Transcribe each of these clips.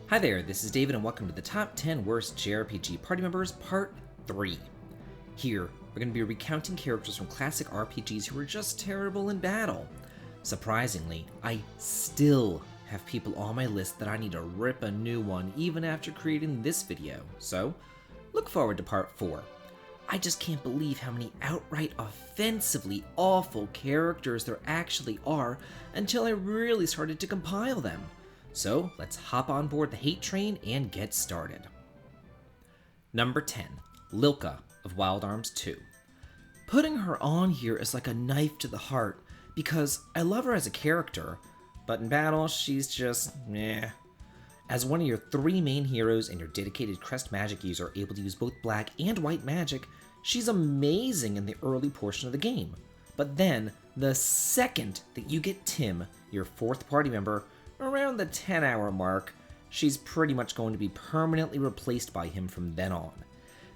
Hi there, this is David and welcome to the Top 10 Worst JRPG Party Members Part 3. Here, we're going to be recounting characters from classic RPGs who were just terrible in battle. Surprisingly, I still have people on my list that I need to rip a new one even after creating this video, so look forward to Part 4. I just can't believe how many outright offensively awful characters there actually are until I really started to compile them. So let's hop on board the hate train and get started. Number 10, Lilka of Wild Arms 2. Putting her on here is like a knife to the heart because I love her as a character, but in battle she's just meh. As one of your three main heroes and your dedicated Crest magic user able to use both black and white magic, she's amazing in the early portion of the game. But then, the second that you get Tim, your fourth party member, around the 10-hour mark, she's pretty much going to be permanently replaced by him from then on.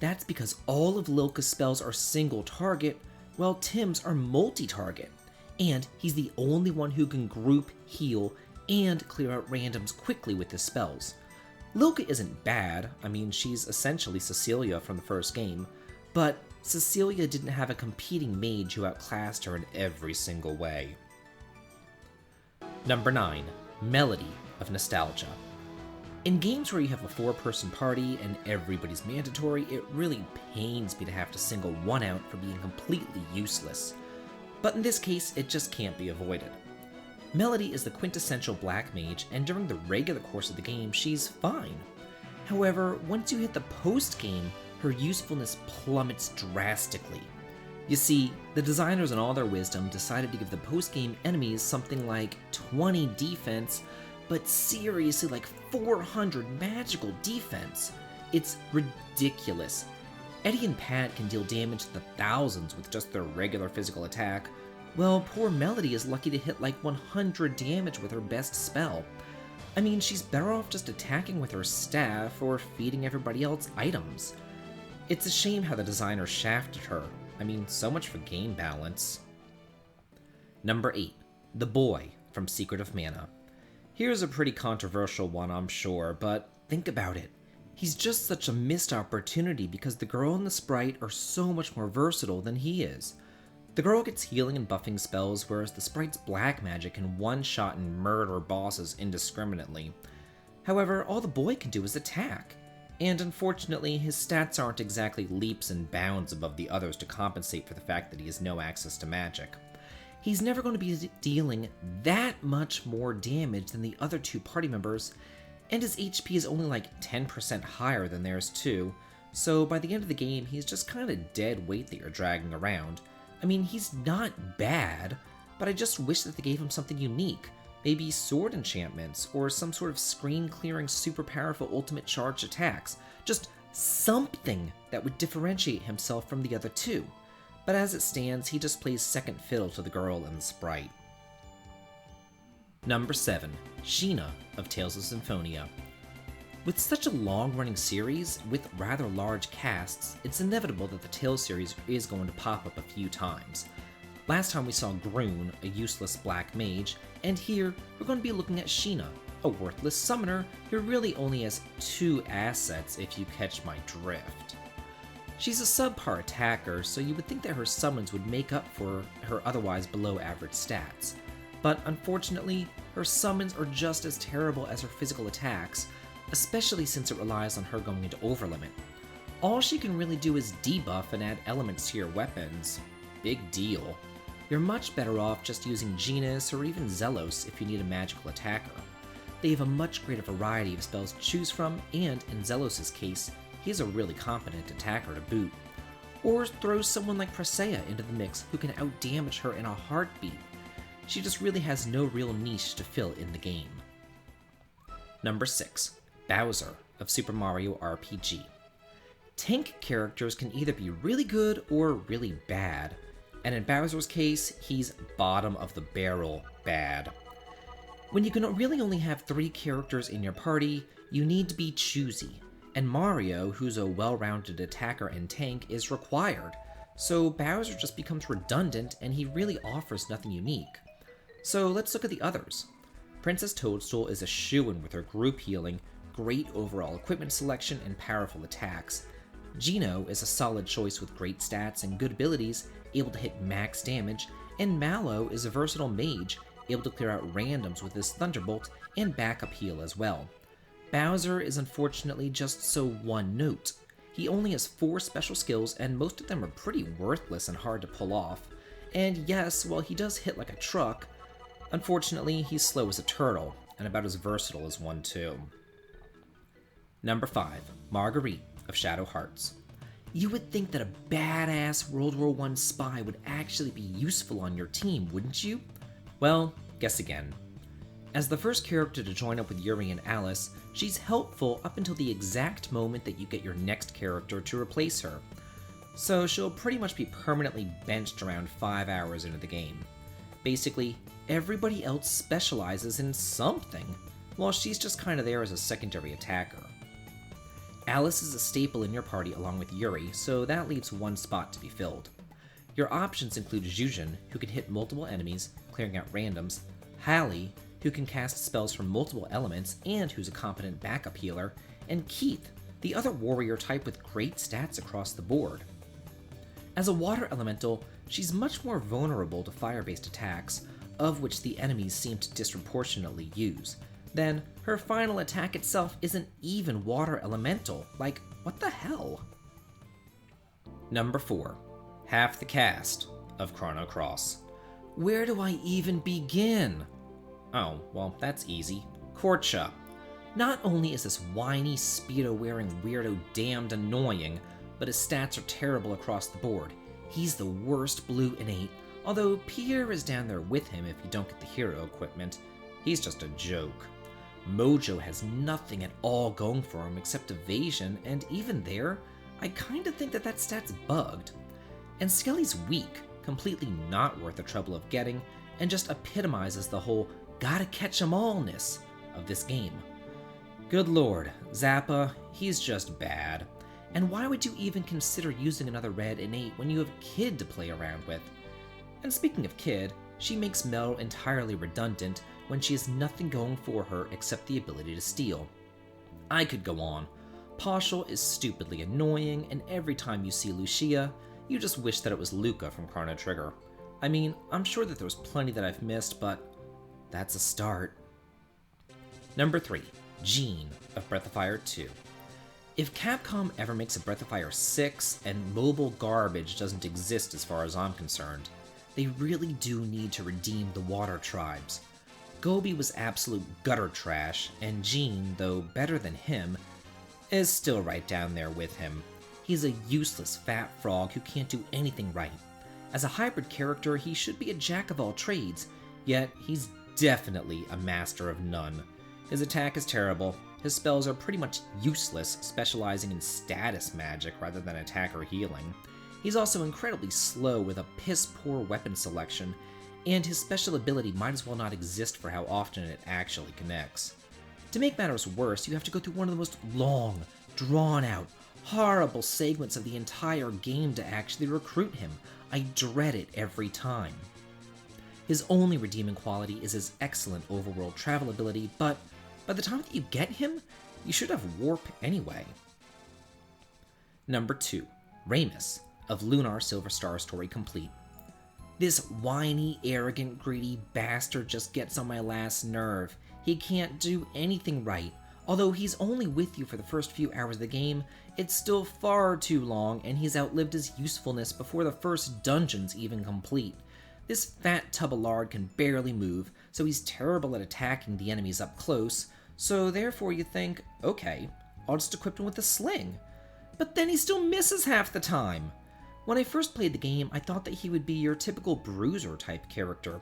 That's because all of Lilka's spells are single target, while Tim's are multi-target, and he's the only one who can group, heal, and clear out randoms quickly with his spells. Lilka isn't bad, I mean she's essentially Cecilia from the first game, but Cecilia didn't have a competing mage who outclassed her in every single way. Number 9. Melody of Nostalgia. In games where you have a four-person party and everybody's mandatory, it really pains me to have to single one out for being completely useless. But in this case, it just can't be avoided. Melody is the quintessential black mage, and during the regular course of the game, she's fine. However, once you hit the post-game, her usefulness plummets drastically. You see, the designers in all their wisdom decided to give the post-game enemies something like 20 defense, but seriously like 400 magical defense. It's ridiculous. Eddie and Pat can deal damage to the thousands with just their regular physical attack, well, poor Melody is lucky to hit like 100 damage with her best spell. I mean, she's better off just attacking with her staff or feeding everybody else items. It's a shame how the designer shafted her. I mean, so much for game balance. Number 8, The Boy from Secret of Mana. Here's a pretty controversial one, I'm sure, but think about it. He's just such a missed opportunity because the girl and the sprite are so much more versatile than he is. The girl gets healing and buffing spells, whereas the sprite's black magic can one-shot and murder bosses indiscriminately. However, all the boy can do is attack. And unfortunately, his stats aren't exactly leaps and bounds above the others to compensate for the fact that he has no access to magic. He's never going to be dealing that much more damage than the other two party members, and his HP is only like 10% higher than theirs too, so by the end of the game, he's just kind of dead weight that you're dragging around. I mean, he's not bad, but I just wish that they gave him something unique. Maybe sword enchantments, or some sort of screen-clearing super powerful ultimate charge attacks. Just something that would differentiate himself from the other two. But as it stands, he just plays second fiddle to the girl and the sprite. Number 7. Sheena of Tales of Symphonia. With such a long-running series, with rather large casts, it's inevitable that the Tales series is going to pop up a few times. Last time we saw Groon, a useless black mage, and here we're going to be looking at Sheena, a worthless summoner who really only has 2 assets if you catch my drift. She's a subpar attacker, so you would think that her summons would make up for her otherwise below average stats. But unfortunately, her summons are just as terrible as her physical attacks, especially since it relies on her going into overlimit. All she can really do is debuff and add elements to your weapons. Big deal. You're much better off just using Genus or even Zelos if you need a magical attacker. They have a much greater variety of spells to choose from, and in Zelos' case, he's a really competent attacker to boot. Or throw someone like Presea into the mix who can outdamage her in a heartbeat. She just really has no real niche to fill in the game. Number 6. Bowser of Super Mario RPG. Tank characters can either be really good or really bad, and in Bowser's case, he's bottom of the barrel bad. When you can really only have 3 characters in your party, you need to be choosy, and Mario, who's a well-rounded attacker and tank, is required, so Bowser just becomes redundant and he really offers nothing unique. So let's look at the others. Princess Toadstool is a shoo-in with her group healing, great overall equipment selection, and powerful attacks. Geno is a solid choice with great stats and good abilities, able to hit max damage, and Mallow is a versatile mage, able to clear out randoms with his Thunderbolt and backup heal as well. Bowser is unfortunately just so one note. He only has 4 special skills, and most of them are pretty worthless and hard to pull off. And yes, while he does hit like a truck, unfortunately he's slow as a turtle, and about as versatile as one too. Number 5. Marguerite of Shadow Hearts. You would think that a badass World War I spy would actually be useful on your team, wouldn't you? Well, guess again. As the first character to join up with Yuri and Alice, she's helpful up until the exact moment that you get your next character to replace her. So she'll pretty much be permanently benched around 5 hours into the game. Basically, everybody else specializes in something, while she's just kinda there as a secondary attacker. Alice is a staple in your party along with Yuri, so that leaves one spot to be filled. Your options include Zhuzhen, who can hit multiple enemies, clearing out randoms, Hallie, who can cast spells from multiple elements and who's a competent backup healer, and Keith, the other warrior type with great stats across the board. As a water elemental, she's much more vulnerable to fire-based attacks, of which the enemies seem to disproportionately use. Then, her final attack itself isn't even water elemental. Like, what the hell? Number 4. Half the cast of Chrono Cross. Where do I even begin? Oh, well, that's easy. Korcha. Not only is this whiny, Speedo-wearing weirdo damned annoying, but his stats are terrible across the board. He's the worst blue innate, although Pierre is down there with him if you don't get the hero equipment. He's just a joke. Mojo has nothing at all going for him except evasion, and even there, I kinda think that stat's bugged. And Skelly's weak, completely not worth the trouble of getting, and just epitomizes the whole gotta catch 'em all-ness of this game. Good lord, Zappa, he's just bad. And why would you even consider using another red innate when you have Kid to play around with? And speaking of Kid, she makes Mel entirely redundant when she has nothing going for her except the ability to steal. I could go on. Pauschal is stupidly annoying, and every time you see Lucia, you just wish that it was Luca from Chrono Trigger. I mean, I'm sure that there's plenty that I've missed, but that's a start. Number 3. Jean of Breath of Fire 2. If Capcom ever makes a Breath of Fire 6 and mobile garbage doesn't exist as far as I'm concerned, they really do need to redeem the water tribes. Gobi was absolute gutter trash, and Jean, though better than him, is still right down there with him. He's a useless fat frog who can't do anything right. As a hybrid character, he should be a jack of all trades, yet he's definitely a master of none. His attack is terrible, his spells are pretty much useless, specializing in status magic rather than attack or healing. He's also incredibly slow with a piss-poor weapon selection, and his special ability might as well not exist for how often it actually connects. To make matters worse, you have to go through one of the most long, drawn-out, horrible segments of the entire game to actually recruit him. I dread it every time. His only redeeming quality is his excellent overworld travel ability, but by the time that you get him, you should have warp anyway. Number 2. Ramus of Lunar Silver Star Story Complete. This whiny, arrogant, greedy bastard just gets on my last nerve. He can't do anything right. Although he's only with you for the first few hours of the game, it's still far too long, and he's outlived his usefulness before the first dungeon's even complete. This fat tub of lard can barely move, so he's terrible at attacking the enemies up close, so therefore you think, okay, I'll just equip him with a sling. But then he still misses half the time. When I first played the game, I thought that he would be your typical bruiser type character,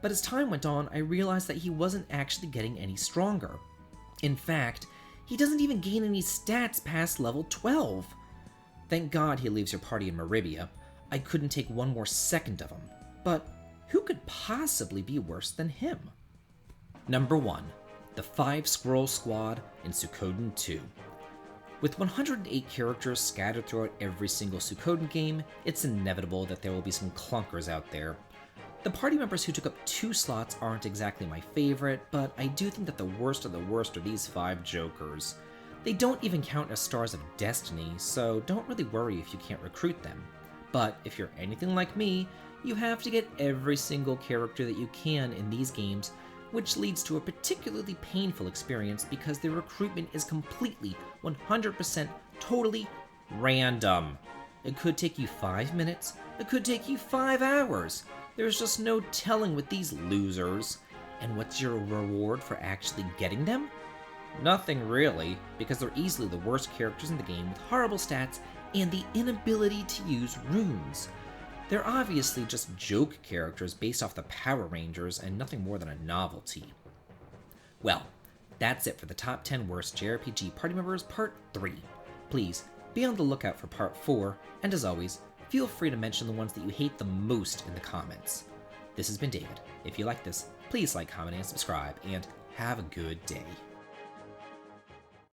but as time went on, I realized that he wasn't actually getting any stronger. In fact, he doesn't even gain any stats past level 12. Thank God he leaves your party in Meribia. I couldn't take one more second of him. But who could possibly be worse than him? Number 1. The 5 Squirrel Squad in Suikoden 2. With 108 characters scattered throughout every single Suikoden game, it's inevitable that there will be some clunkers out there. The party members who took up 2 slots aren't exactly my favorite, but I do think that the worst of the worst are these 5 jokers. They don't even count as stars of destiny, so don't really worry if you can't recruit them. But if you're anything like me, you have to get every single character that you can in these games, which leads to a particularly painful experience because the recruitment is completely, 100% totally random. It could take you 5 minutes, it could take you 5 hours. There's just no telling with these losers. And what's your reward for actually getting them? Nothing really, because they're easily the worst characters in the game with horrible stats and the inability to use runes. They're obviously just joke characters based off the Power Rangers and nothing more than a novelty. Well, that's it for the top 10 worst JRPG party members part 3. Please, be on the lookout for part 4, and as always, feel free to mention the ones that you hate the most in the comments. This has been David. If you like this, please like, comment, and subscribe, and have a good day.